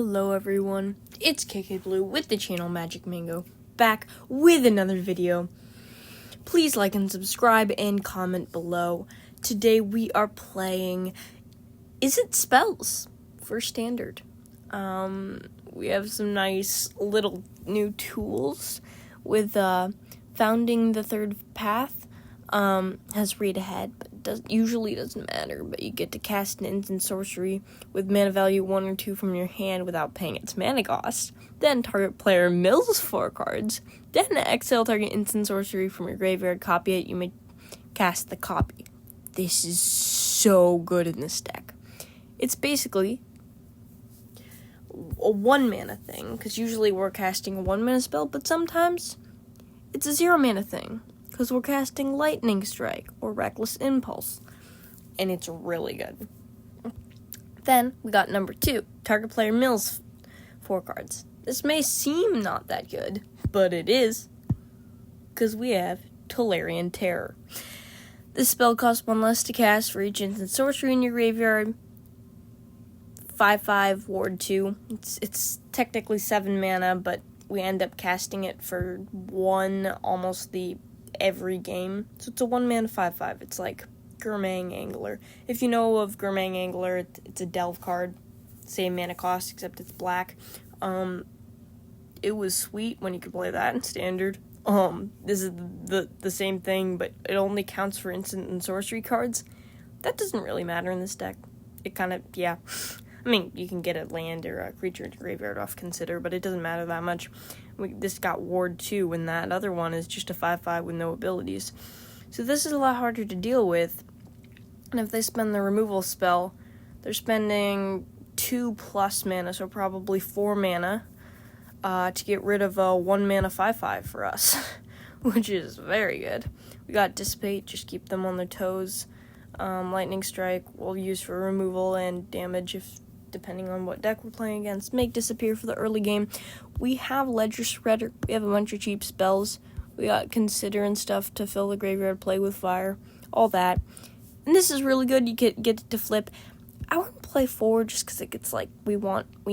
Hello everyone, it's KK Blue with the channel Magic Mango, back with another video. Please like and subscribe and comment below. Today we are playing Izzet spells for standard. We have some nice little new tools with Founding the Third Path. Has read ahead, but usually doesn't matter, but you get to cast an instant sorcery with mana value 1 or 2 from your hand without paying its mana cost. Then target player mills 4 cards. Then exile target instant sorcery from your graveyard, copy it, you may cast the copy. This is so good in this deck. It's basically a 1 mana thing, because usually we're casting a 1 mana spell, but sometimes it's a 0 mana thing, because we're casting Lightning Strike or Reckless Impulse, and it's really good. Then we got number 2, target player mills 4 cards. This may seem not that good, but it is, because we have Tolarian Terror. This spell costs 1 less to cast for each instant sorcery in your graveyard. 5/5 ward 2. It's technically 7 mana, but we end up casting it for 1 almost every game. So it's a 1 mana 5/5. It's like Gurmang Angler. If you know of Gurmang Angler, it's a delve card. Same mana cost, except it's black. It was sweet when you could play that in standard. This is the same thing, but it only counts for instant and sorcery cards. That doesn't really matter in this deck. It kind of, yeah. I mean, you can get a land or a creature into graveyard off consider, but it doesn't matter that much. This got ward 2, and that other one is just a 5/5 with no abilities. So this is a lot harder to deal with. And if they spend the removal spell, they're spending 2+ mana, so probably 4 mana, to get rid of a 1 mana 5/5 for us, which is very good. We got Dissipate, just keep them on their toes. Lightning Strike we'll use for removal and damage depending on what deck we're playing against. Make disappear for the early game. We have Ledger Shredder. We have a bunch of cheap spells. We got Consider and stuff to fill the graveyard, Play with Fire, all that. And this is really good. You get it to flip. I wouldn't play forward just because it gets like we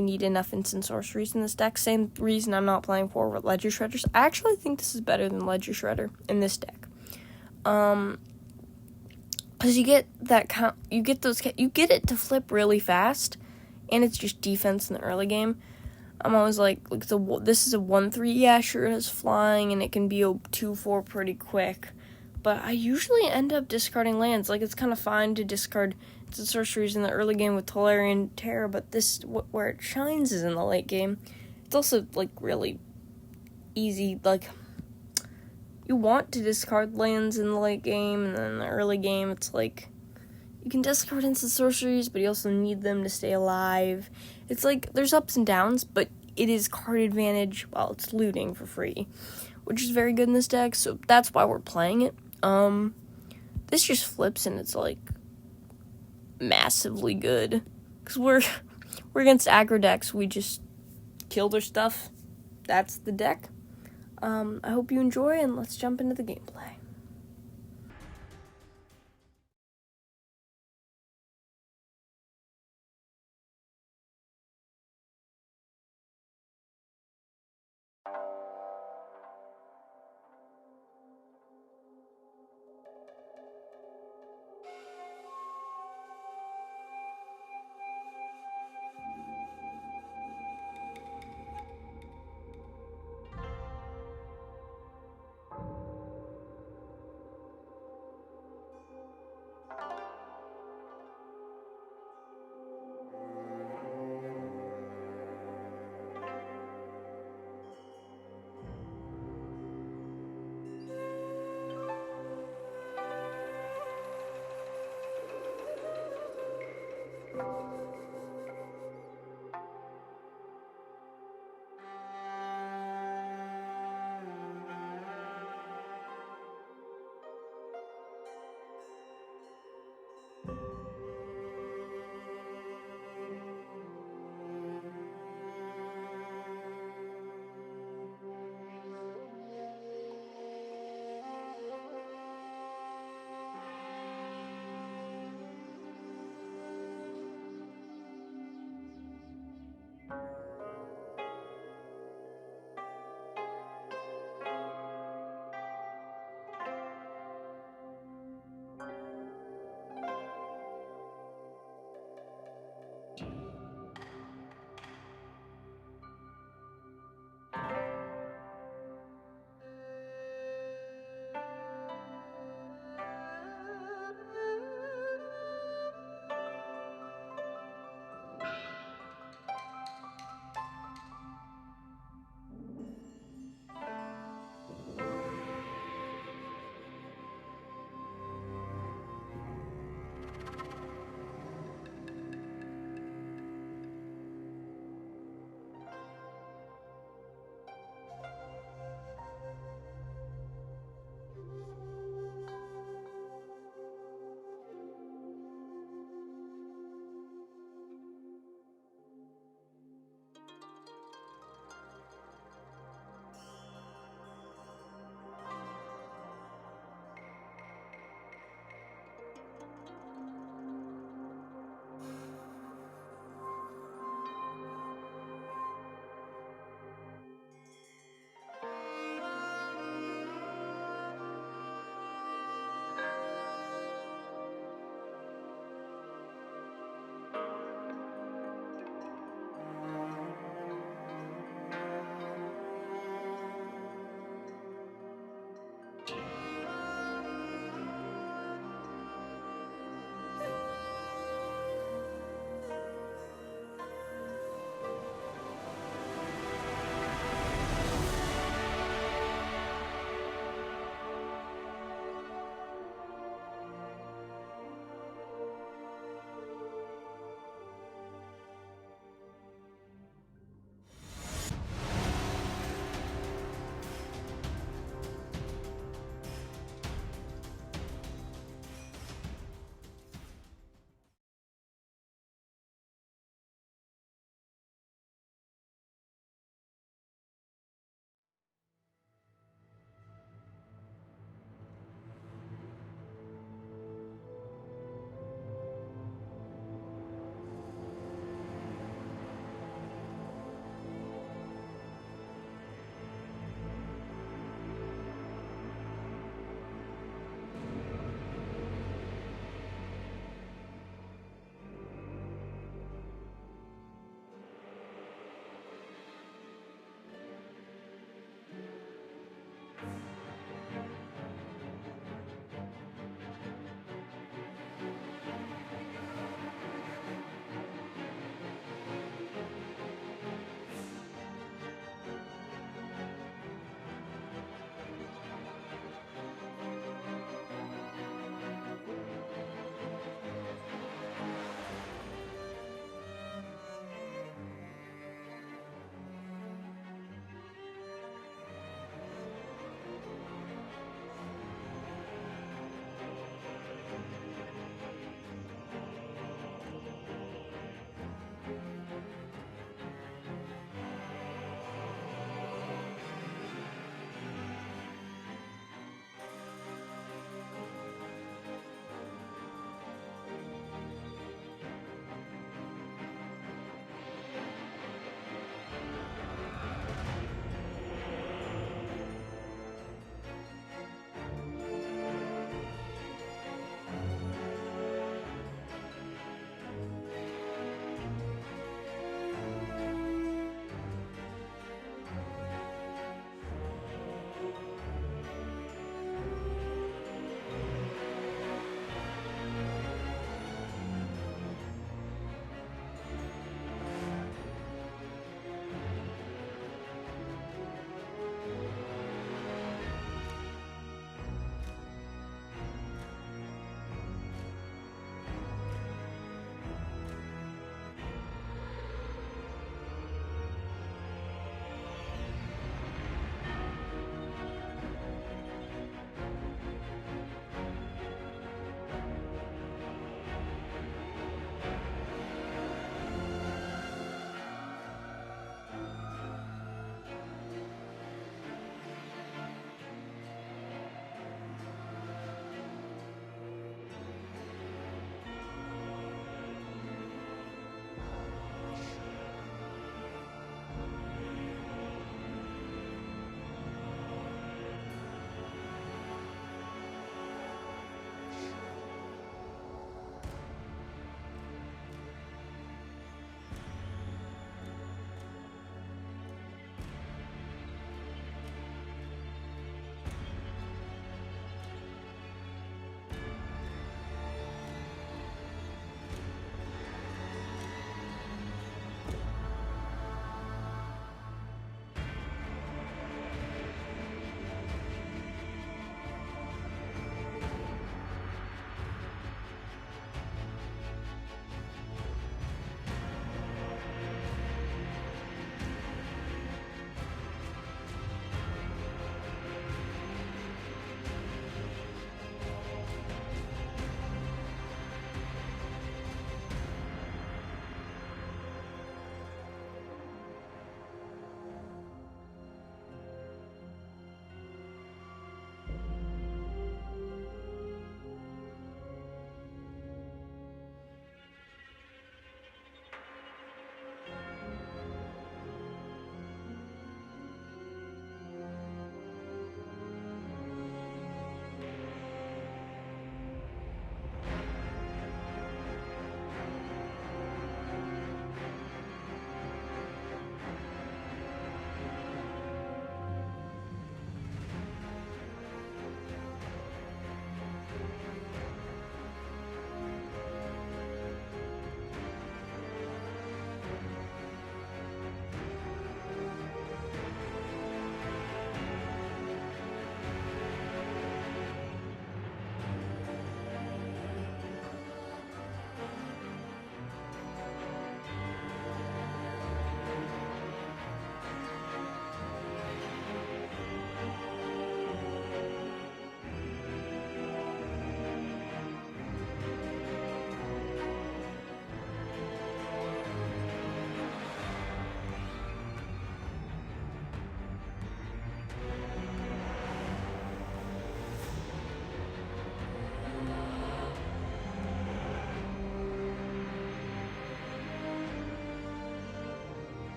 need enough instant sorceries in this deck. Same reason I'm not playing forward with Ledger Shredders. I actually think this is better than Ledger Shredder in this deck. Because you get it to flip really fast, and it's just defense in the early game. I'm always like this is a 1/3, yeah, sure, it has flying, and it can be a 2/4 pretty quick, but I usually end up discarding lands. Like, it's kind of fine to discard the sorceries in the early game with Tolarian Terror, but where it shines is in the late game. It's also, like, really easy, like, you want to discard lands in the late game, and then in the early game, it's like, you can discard instant sorceries, but you also need them to stay alive. It's like, there's ups and downs, but it is card advantage while it's looting for free, which is very good in this deck, so that's why we're playing it. This just flips, and it's, like, massively good, because we're against aggro decks. We just kill their stuff. That's the deck. I hope you enjoy, and let's jump into the gameplay.